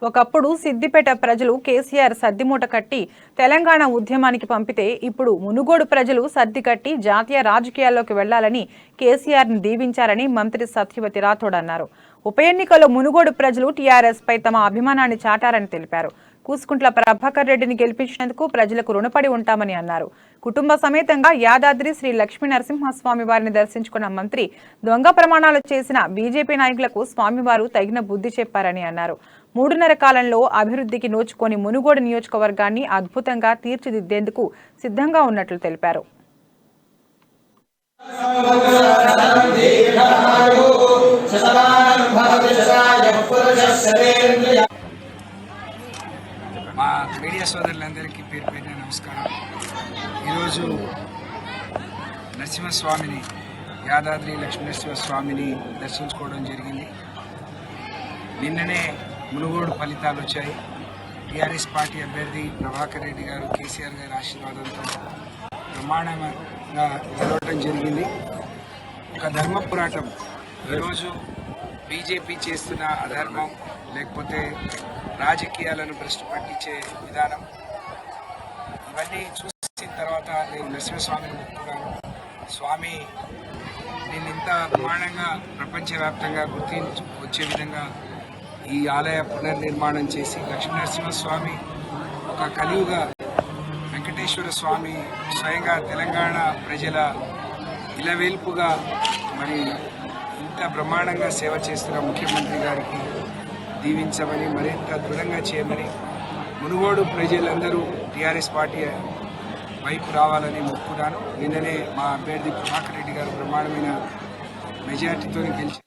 ఒకప్పుడు సిద్దిపేట ప్రజలు కేసీఆర్ సర్దిమూట కట్టి తెలంగాణ ఉద్యమానికి పంపితే ఇప్పుడు మునుగోడు ప్రజలు సర్ది కట్టి జాతీయ రాజకీయాల్లోకి వెళ్లాలని కేసీఆర్ని దీవించారని మంత్రి సత్యవతి రాథోడ్ అన్నారు. ఉప ఎన్నికల్లో మునుగోడు ప్రజలు టీఆర్ఎస్ పై తమ అభిమానాన్ని చాటారని తెలిపారు. కూసుకుంట్ల ప్రభాకర్ రెడ్డిని గెలిపించినందుకు ప్రజలకు రుణపడి ఉంటామని అన్నారు. కుటుంబ సమేతంగా యాదాద్రి శ్రీ లక్ష్మీ నరసింహస్వామి వారిని దర్శించుకున్న మంత్రి దొంగ ప్రమాణాలు చేసిన బీజేపీ నాయకులకు స్వామివారు తగిన బుద్ధి చెప్పారని అన్నారు. 3.5 కాలంలో అభివృద్ధికి నోచుకొని మునుగోడు నియోజకవర్గాన్ని అద్భుతంగా తీర్చిదిద్దేందుకు సిద్ధంగా ఉన్నట్లు తెలిపారు. మా మీడియా సోదరులందరికీ పేరు పేరున నమస్కారం. ఈరోజు నరసింహస్వామిని యాదాద్రి లక్ష్మీనరసింహస్వామిని దర్శించుకోవడం జరిగింది. నిన్ననే మునుగోడు ఫలితాలు వచ్చాయి. టీఆర్ఎస్ పార్టీ అభ్యర్థి ప్రభాకర్ రెడ్డి గారు కేసీఆర్ గారి ఆశీర్వాదంతో ప్రమాణంగా గెలవడం జరిగింది. ఒక ధర్మ పోరాటం ఈరోజు బీజేపీ చేస్తున్న అధర్మం లేకపోతే రాజకీయాలను భ్రష్టు పట్టించే విధానం ఇవన్నీ చూసిన తర్వాత నేను నరసింహస్వామిని మొక్కున్నాను. స్వామి నేను ఇంత ప్రమాణంగా ప్రపంచవ్యాప్తంగా గుర్తించి వచ్చే విధంగా ఈ ఆలయ పునర్నిర్మాణం చేసి లక్ష్మీనరసింహస్వామి ఒక కలియుగ వెంకటేశ్వర స్వామి స్వయంగా తెలంగాణ ప్రజల ఇలవేల్పుగా మరి ఇంత బ్రహ్మాండంగా సేవ చేస్తున్న ముఖ్యమంత్రి గారికి దీవించమని మరింత దృఢంగా చేయమని మునుగోడు ప్రజలందరూ టీఆర్ఎస్ పార్టీ వైపు రావాలని మొక్కున్నాను. నిన్ననే మా అభ్యర్థి ప్రభాకర్ రెడ్డి గారు బ్రహ్మాండమైన మెజార్టీతో గెలిచి